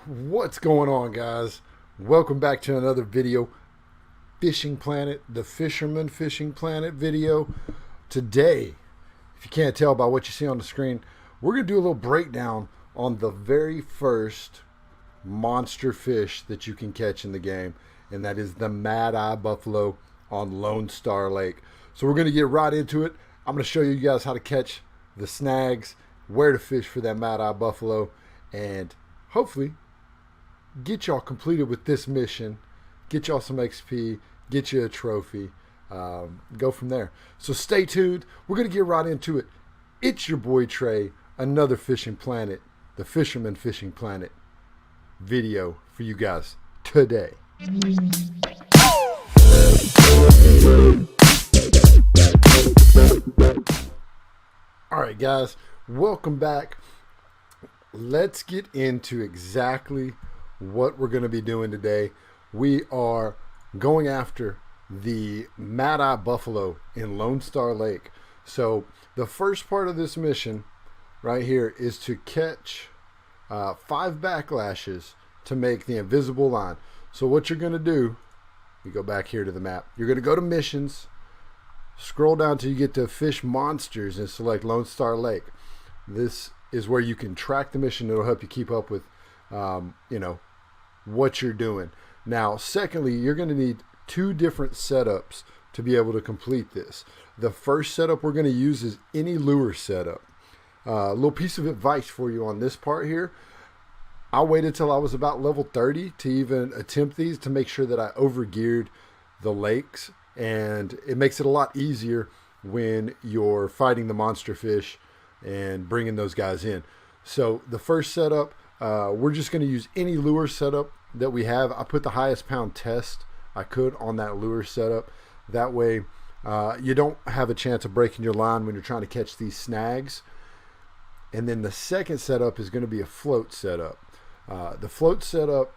What's going on, guys? Welcome back to another video. Fishing Planet, the Fisherman Fishing Planet video. Today, if you can't tell by what you see on the screen, we're going to do a little breakdown on the very first monster fish that you can catch in the game, and that is the Mad Eye Buffalo on Lone Star Lake. So we're going to get right into it. I'm going to show you guys how to catch the snags, where to fish for that Mad Eye Buffalo, and hopefully get y'all completed with this mission, get y'all some XP, get you a trophy, go from there. So stay tuned. We're going to get right into it. It's your boy Trey, another Fishing Planet, the Fisherman Fishing Planet video for you guys today. All right, guys, welcome back. Let's get into exactly what we're going to be doing today. We are going after the Mad Eye Buffalo in Lone Star Lake. So the first part of this mission right here is to catch 5 backlashes to make the invisible line. So what you're going to do, you go back here to the map, you're going to go to missions, scroll down till you get to fish monsters and select Lone Star Lake. This is where you can track the mission. It'll help you keep up with what you're doing. Now, secondly, you're going to need 2 different setups to be able to complete this. The first setup we're going to use is any lure setup. A little piece of advice for you on this part here. I waited till I was about level 30 to even attempt these to make sure that I overgeared the lakes, and it makes it a lot easier when you're fighting the monster fish and bringing those guys in. So the first setup, we're just going to use any lure setup that we have. I put the highest pound test I could on that lure setup. That way you don't have a chance of breaking your line when you're trying to catch these snags. And then the second setup is going to be a float setup. The float setup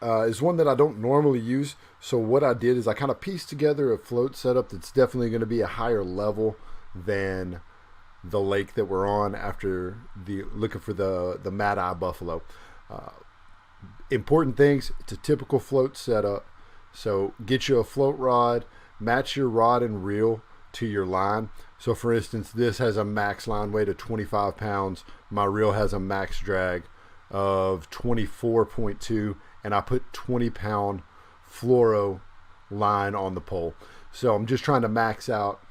is one that I don't normally use. So what I did is I kind of pieced together a float setup that's definitely going to be a higher level than the lake that we're on after looking for the Mad Eye Buffalo. Important things, it's a typical float setup. So get you a float rod, match your rod and reel to your line. So for instance, this has a max line weight of 25 pounds. My reel has a max drag of 24.2, and I put 20-pound fluoro line on the pole. So I'm just trying to max out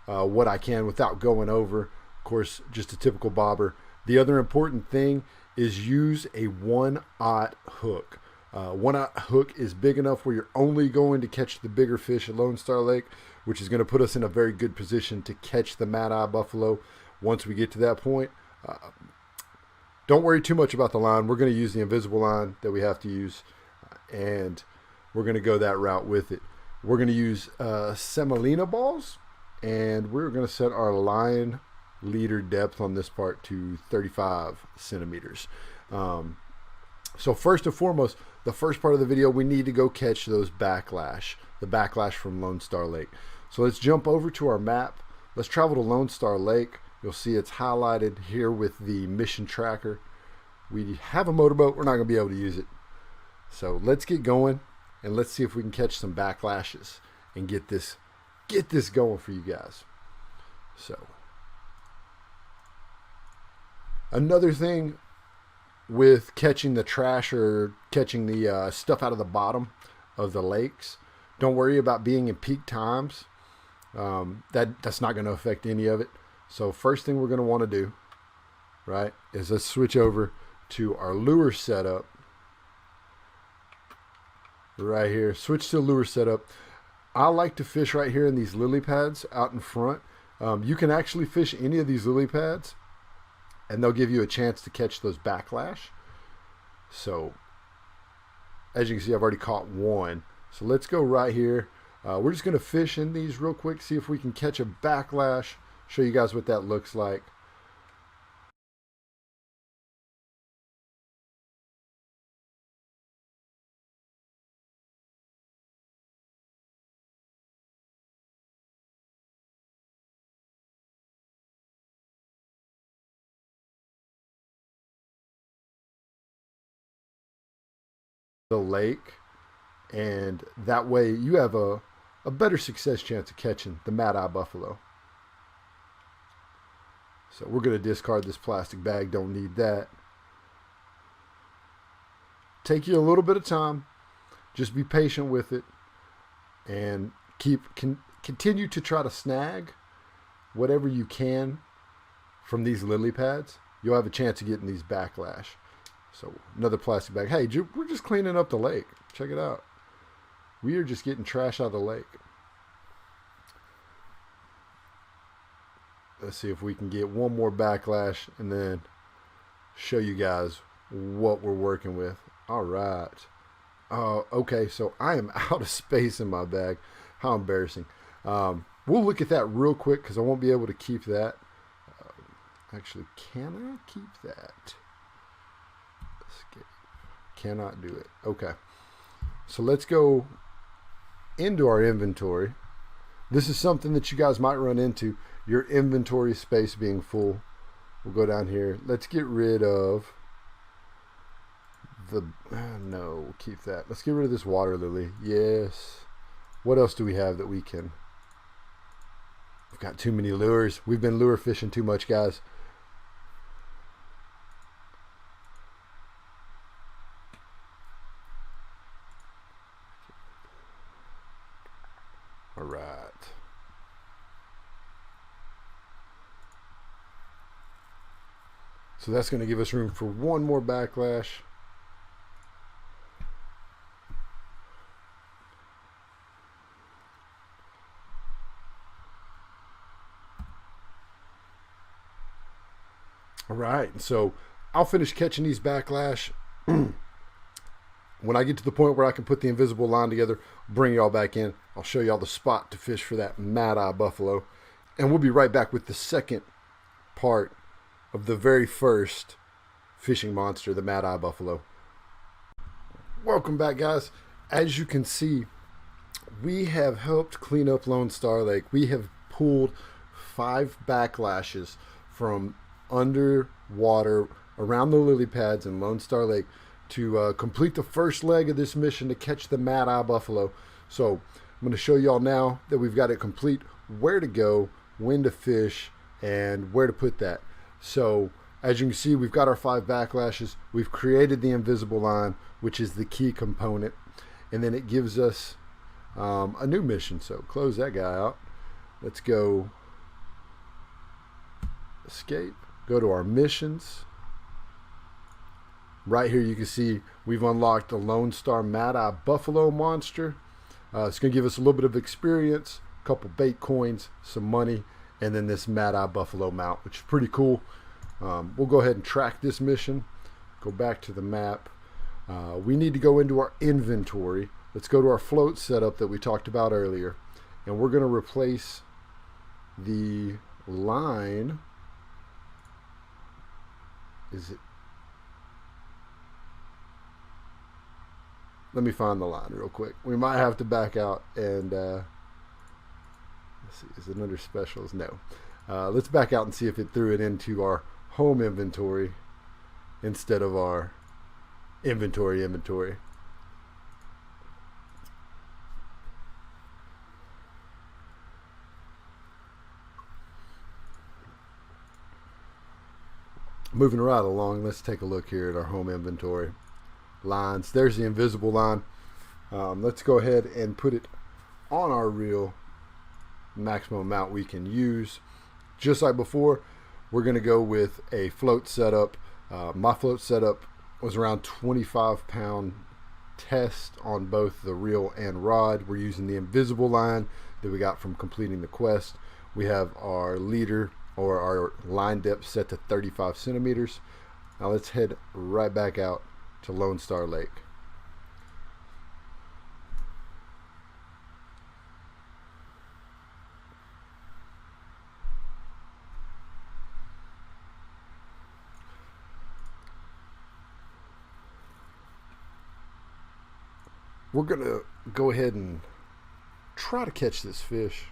what I can without going over. Of course, just a typical bobber. The other important thing is use a 1/0 hook. 1/0 hook is big enough where you're only going to catch the bigger fish at Lone Star Lake, which is going to put us in a very good position to catch the Mad Eye Buffalo once we get to that point. Don't worry too much about the line. We're going to use the invisible line that we have to use, and we're going to go that route with it. We're going to use semolina balls, and we're going to set our line leader depth on this part to 35 centimeters. So first and foremost, the first part of the video, we need to go catch those backlash, the backlash from Lone Star Lake. So let's jump over to our map. Let's travel to Lone Star Lake. You'll see it's highlighted here with the mission tracker. We have a motorboat. We're not going to be able to use it. So let's get going, and let's see if we can catch some backlashes and get this going for you guys. So another thing with catching the trash or catching the stuff out of the bottom of the lakes, don't worry about being in peak times. That's not going to affect any of it. So first thing we're going to want to do, right, is let's switch over to our lure setup right here. Switch to lure setup. I like to fish right here in these lily pads out in front. You can actually fish any of these lily pads, and they'll give you a chance to catch those backlash. So as you can see, I've already caught one. So let's go right here. We're just going to fish in these real quick, see if we can catch a backlash, show you guys what that looks like. the lake, and that way you have a better success chance of catching the mad-eye buffalo. So we're going to discard this plastic bag. Don't need that. Take you a little bit of time. Just be patient with it, and continue to try to snag whatever you can from these lily pads. You'll have a chance of getting these backlash. So another plastic bag. Hey, we're just cleaning up the lake. Check it out. We are just getting trash out of the lake. Let's see if we can get one more backlash and then show you guys what we're working with. All right. Okay, so I am out of space in my bag. How embarrassing. We'll look at that real quick because I won't be able to keep that. Actually, can I keep that? Escape. Cannot do it. Okay. So let's go into our inventory. This is something that you guys might run into. Your inventory space being full. We'll go down here. Let's get rid of the... no, we'll keep that. Let's get rid of this water lily. Yes. What else do we have that we can... We've got too many lures. We've been lure fishing too much, guys. All right. So that's going to give us room for one more backlash. All right, so I'll finish catching these backlash. When I get to the point where I can put the invisible line together, bring y'all back in. I'll show y'all the spot to fish for that mad-eye buffalo. And we'll be right back with the second part of the very first fishing monster, the mad-eye buffalo. Welcome back, guys. As you can see, we have helped clean up Lone Star Lake. We have pulled 5 backlashes from underwater around the lily pads in Lone Star Lake to complete the first leg of this mission to catch the mad-eye buffalo. So I'm going to show y'all now that we've got it complete, where to go, when to fish, and where to put that. So as you can see, we've got our 5 backlashes. We've created the invisible line, which is the key component, and then it gives us a new mission. So close that guy out. Let's go escape, go to our missions. Right here you can see we've unlocked the Lone Star Mad-Eye Buffalo monster. It's going to give us a little bit of experience, a couple bait coins, some money, and then this Mad-Eye Buffalo mount, which is pretty cool. We'll go ahead and track this mission. Go back to the map. We need to go into our inventory. Let's go to our float setup that we talked about earlier. And we're going to replace the line. Is it? Let me find the line real quick. We might have to back out and let's see, is it under specials? No. Let's back out and see if it threw it into our home inventory instead of our inventory. Moving right along, let's take a look here at our home inventory. Lines. There's the invisible line. Let's go ahead and put it on our reel. Maximum amount we can use. Just like before, we're going to go with a float setup. My float setup was around 25-pound test on both the reel and rod. We're using the invisible line that we got from completing the quest. We have our leader or our line depth set to 35 centimeters. Now let's head right back out to Lone Star Lake. We're gonna go ahead and try to catch this fish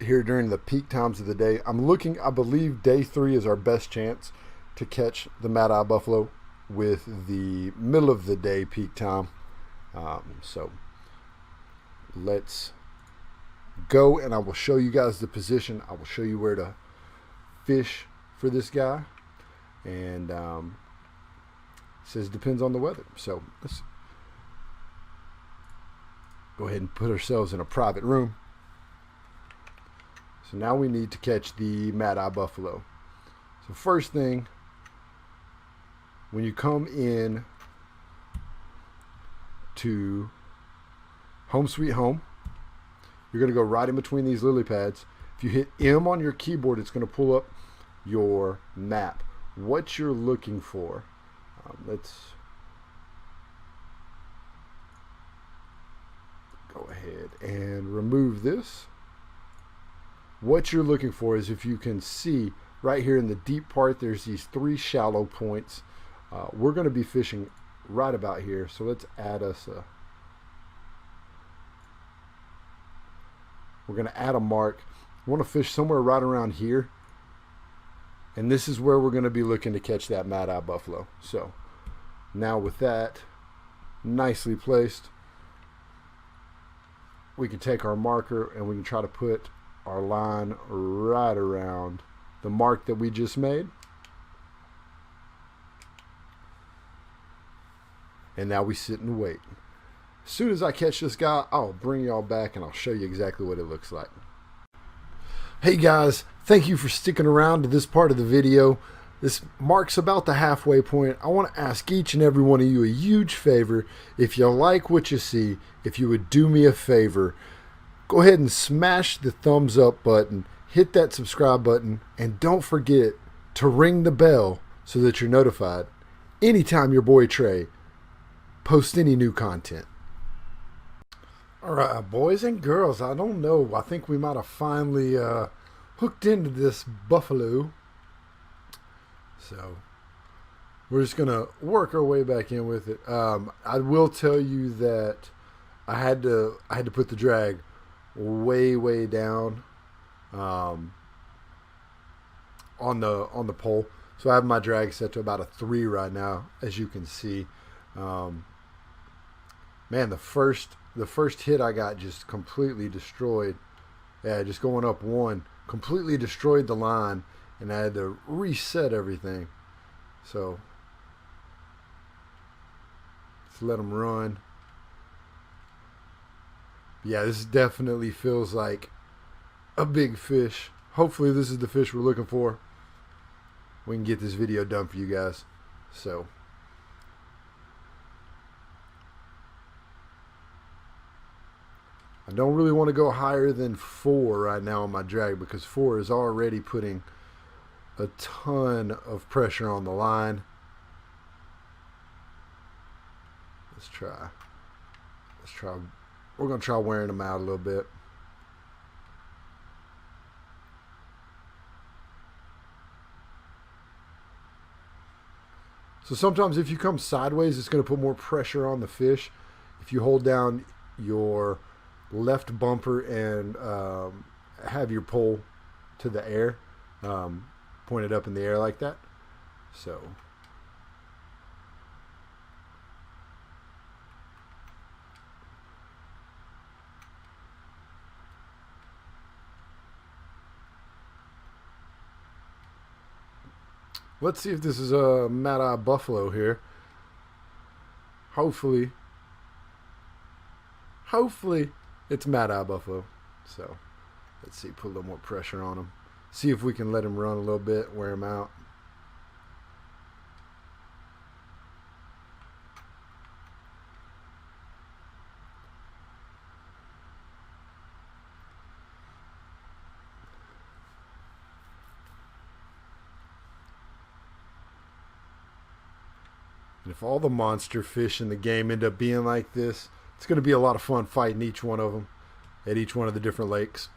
here during the peak times of the day. I'm looking, I believe day 3 is our best chance to catch the mad-eye buffalo. with the middle of the day peak time. So let's go, and I will show you guys the position. I will show you where to fish for this guy, and it says depends on the weather. So let's go ahead and put ourselves in a private room. So now we need to catch the Mad-Eye Buffalo. So first thing, when you come in to Home Sweet Home, you're going to go right in between these lily pads. If you hit M on your keyboard, it's going to pull up your map, what you're looking for. Let's go ahead and remove this. What you're looking for is, if you can see right here in the deep part, there's these 3 shallow points. We're going to be fishing right about here, so let's add us a, we're going to add a mark. We want to fish somewhere right around here, and this is where we're going to be looking to catch that Mad-Eye Buffalo. So now with that nicely placed, we can take our marker and we can try to put our line right around the mark that we just made. And now we sit and wait. As soon as I catch this guy, I'll bring y'all back and I'll show you exactly what it looks like. Hey guys, thank you for sticking around to this part of the video. This marks about the halfway point. I want to ask each and every one of you a huge favor. If you like what you see, if you would do me a favor, go ahead and smash the thumbs up button, hit that subscribe button, and don't forget to ring the bell so that you're notified anytime your boy Trey posts any new content. All right, boys and girls, I don't know. I think we might have finally hooked into this buffalo. So we're just going to work our way back in with it. I will tell you that I had to put the drag way down on the pole. So I have my drag set to about a 3 right now, as you can see. Man, the first hit I got just completely destroyed. Yeah, just going up 1 completely destroyed the line, and I had to reset everything. So let's let them run. Yeah, this definitely feels like a big fish. Hopefully this is the fish we're looking for. We can get this video done for you guys. So I don't really want to go higher than 4 right now on my drag, because 4 is already putting a ton of pressure on the line. Let's try. We're going to try wearing them out a little bit. So sometimes if you come sideways, it's going to put more pressure on the fish. If you hold down your left bumper and have your pole to the air, pointed up in the air like that. So let's see if this is a Mad-Eye Buffalo here. Hopefully it's Mad-Eye Buffalo. So let's see, put a little more pressure on him. See if we can let him run a little bit, wear him out. And if all the monster fish in the game end up being like this, it's going to be a lot of fun fighting each one of them at each one of the different lakes.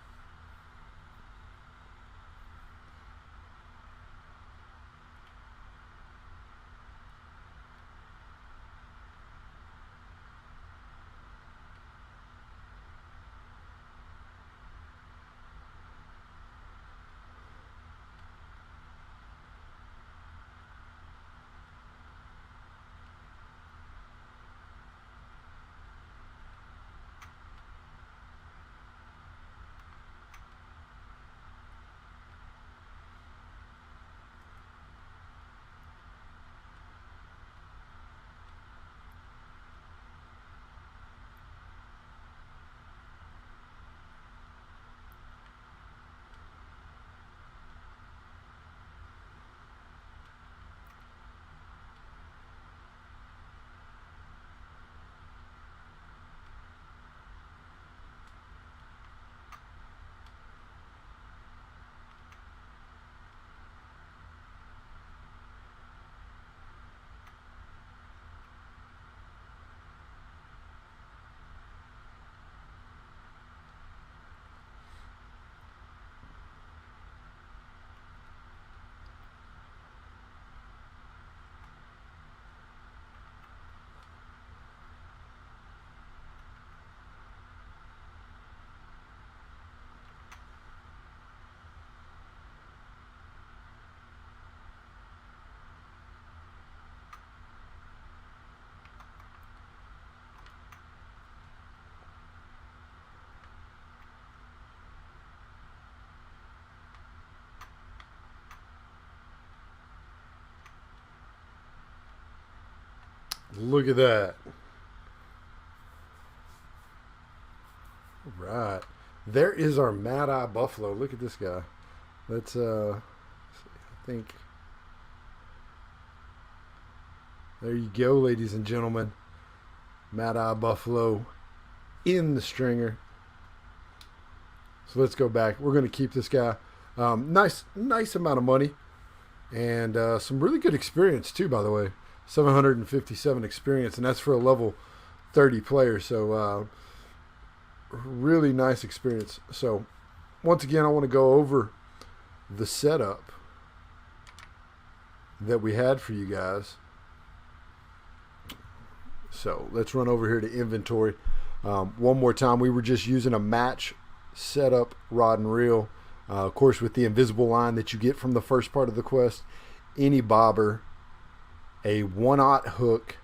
Look at that. Right. There is our Mad Eye Buffalo. Look at this guy. Let's I think there you go, ladies and gentlemen. Mad Eye Buffalo in the stringer. So let's go back. We're going to keep this guy. Nice amount of money, and some really good experience too. By the way, 757 experience, and that's for a level 30 player. So really nice experience. So once again, I want to go over the setup that we had for you guys. So let's run over here to inventory. One more time, we were just using a match setup rod and reel. Of course, with the invisible line that you get from the first part of the quest, any bobber, a 1/0 hook,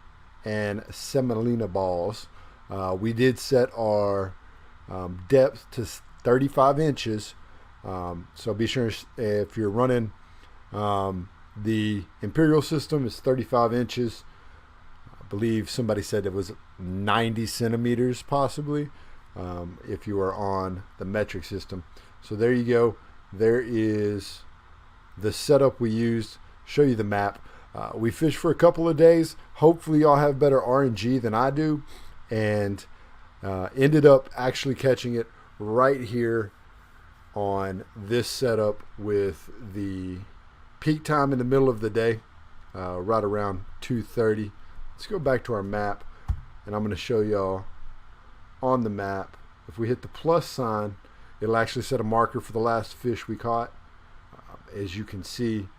and semolina balls. We did set our depth to 35 inches. So be sure if you're running the Imperial system, it's 35 inches. I believe somebody said it was 90 centimeters possibly if you are on the metric system. So there you go. There is the setup we used. Show you the map. We fished for a couple of days. Hopefully y'all have better RNG than I do, and ended up actually catching it right here on this setup with the peak time in the middle of the day, right around 2:30. Let's go back to our map, and I'm going to show y'all on the map. If we hit the plus sign, it'll actually set a marker for the last fish we caught. As you can see,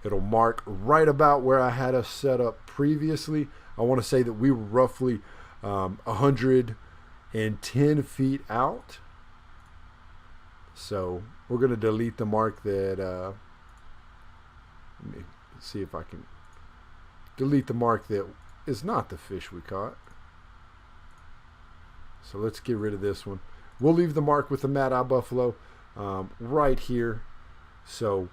it'll mark right about where I had us set up previously. I want to say that we were roughly 110 feet out. So we're going to delete the mark that, let me see if I can delete the mark that is not the fish we caught. So let's get rid of this one. We'll leave the mark with the Mad Eye Buffalo right here. So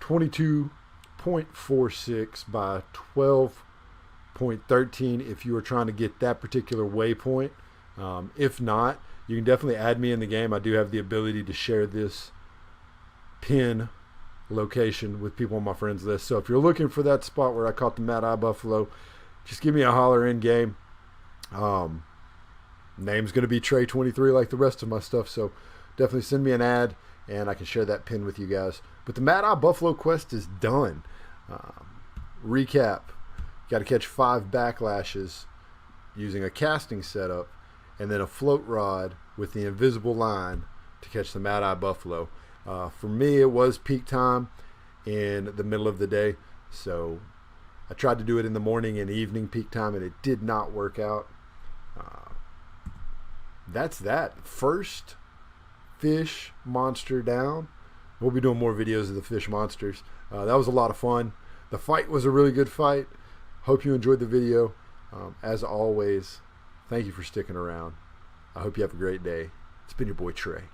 22.46 by 12.13 if you are trying to get that particular waypoint. If not, you can definitely add me in the game. I do have the ability to share this pin location with people on my friends list. So if you're looking for that spot where I caught the Mad Eye Buffalo, just give me a holler in game. Name's going to be Trey23 like the rest of my stuff. So definitely send me an ad and I can share that pin with you guys. But the Mad Eye Buffalo quest is done. Recap. Got to catch 5 backlashes using a casting setup and then a float rod with the invisible line to catch the Mad Eye Buffalo. For me, it was peak time in the middle of the day. So I tried to do it in the morning and evening peak time, and it did not work out. That's that. First fish monster down. We'll be doing more videos of the fish monsters. That was a lot of fun. The fight was a really good fight. Hope you enjoyed the video. As always, thank you for sticking around. I hope you have a great day. It's been your boy Trey.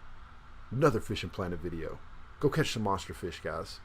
Another Fishing Planet video. Go catch some monster fish, guys.